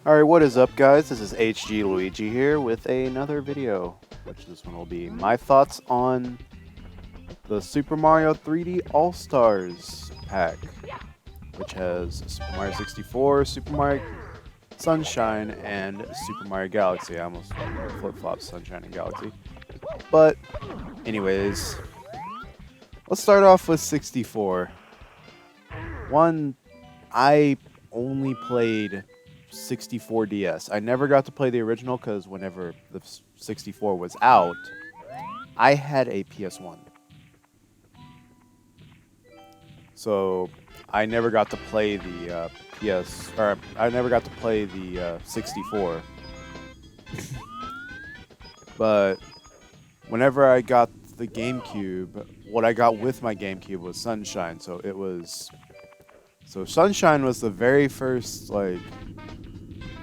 Alright, what is up, guys? This is HG Luigi here with another video, which this one will be my thoughts on the Super Mario 3D All-Stars pack, which has Super Mario 64, Super Mario Sunshine, and Super Mario Galaxy. I almost flip-flopped Sunshine and Galaxy. But, anyways, let's start off with 64. One, I only played 64 DS. I never got to play the original because whenever the 64 was out, I had a PS1. So I never got to play the I never got to play the 64. But whenever I got the GameCube, what I got with my GameCube was Sunshine. So Sunshine was the very first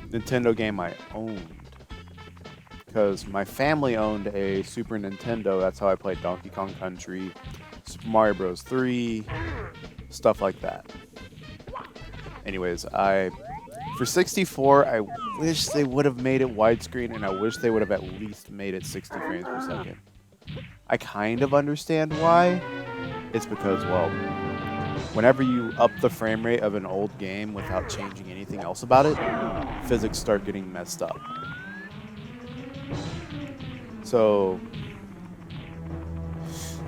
Nintendo game I owned, because my family owned a Super Nintendo. That's how I played Donkey Kong Country, Super Mario Bros. 3, stuff like that. Anyways, for 64, I wish they would have made it widescreen, and I wish they would have at least made it 60 frames per second. I kind of understand why. It's because, well, whenever you up the frame rate of an old game without changing anything else about it, physics start getting messed up. So,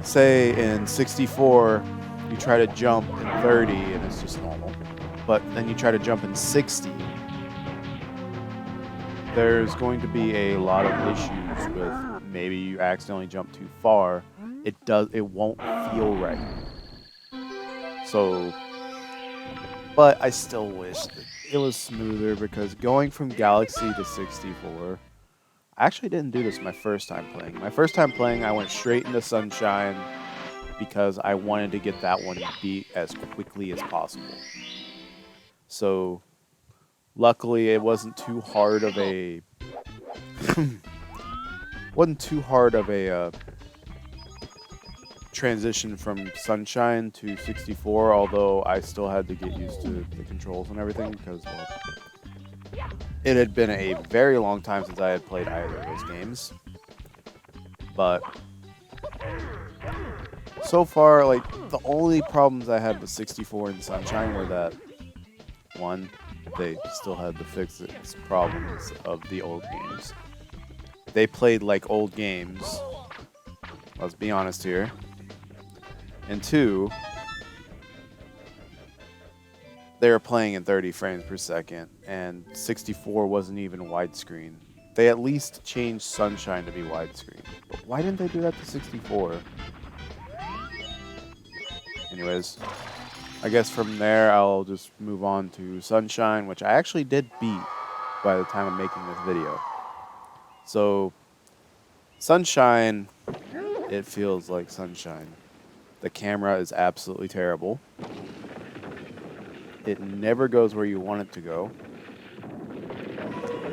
say in 64, you try to jump in 30 and it's just normal, but then you try to jump in 60, there's going to be a lot of issues with maybe you accidentally jump too far. It won't feel right. So, but I still wish that it was smoother, because going from Galaxy to 64, I actually didn't do this my first time playing. My first time playing, I went straight into Sunshine because I wanted to get that one beat as quickly as possible. So, luckily, it wasn't too hard of a transition from Sunshine to 64, although I still had to get used to the controls and everything, because, well, it had been a very long time since I had played either of those games. But so far, the only problems I had with 64 and Sunshine were that, one, they still had the physics problems of the old games. They played like old games. Let's be honest here. And two, they were playing in 30 frames per second, and 64 wasn't even widescreen. They at least changed Sunshine to be widescreen. But why didn't they do that to 64? Anyways, I guess from there I'll just move on to Sunshine, which I actually did beat by the time of making this video. So, Sunshine, it feels like Sunshine. The camera is absolutely terrible. It never goes where you want it to go.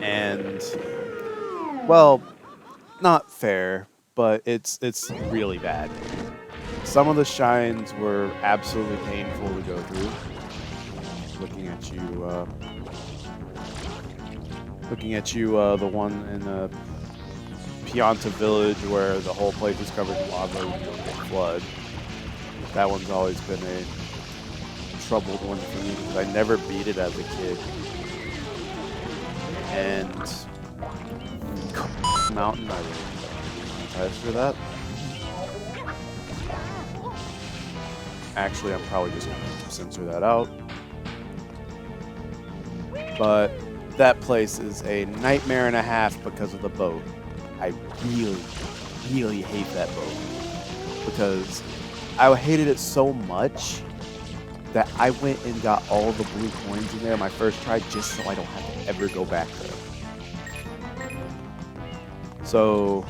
And, well, not fair, but it's really bad. Some of the shines were absolutely painful to go through. Looking at you, the one in Pianta Village where the whole place is covered in lava and you don't get flood. That one's always been a troubled one for me because I never beat it as a kid. And Mountain, I really apologize for that. Actually, I'm probably just going to censor that out. But that place is a nightmare and a half because of the boat. I really, really hate that boat, because I hated it so much that I went and got all the blue coins in there my first try just so I don't have to ever go back there. So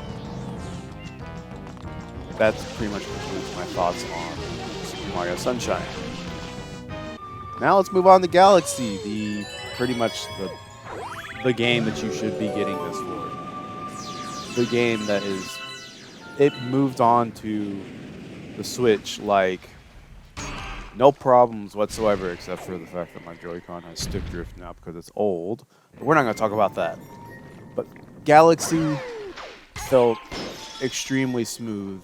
that's pretty much concludes my thoughts on Super Mario Sunshine. Now let's move on to Galaxy, pretty much the game that you should be getting this for. The game that it moved on to the Switch like No problems whatsoever, except for the fact that my Joy-Con has stick drift now because it's old. But we're not going to talk about that. But Galaxy felt extremely smooth.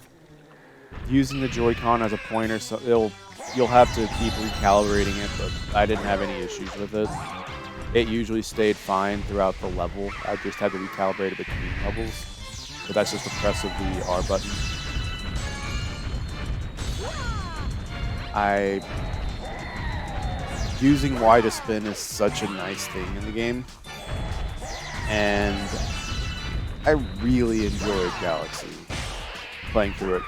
Using the Joy-Con as a pointer, so you'll have to keep recalibrating it, but I didn't have any issues with it. It usually stayed fine throughout the level. I just had to recalibrate it between levels. But that's just a press of the R button. Using Y to spin is such a nice thing in the game. And I really enjoyed Galaxy playing through it.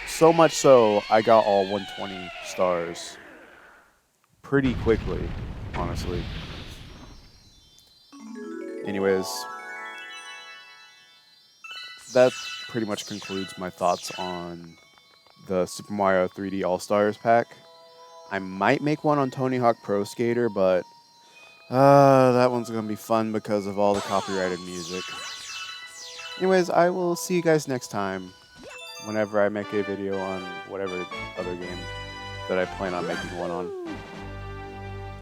So much so, I got all 120 stars pretty quickly, honestly. Anyways, that pretty much concludes my thoughts on the Super Mario 3D All-Stars pack. I might make one on Tony Hawk Pro Skater, but that one's going to be fun because of all the copyrighted music. Anyways, I will see you guys next time whenever I make a video on whatever other game that I plan on making one on.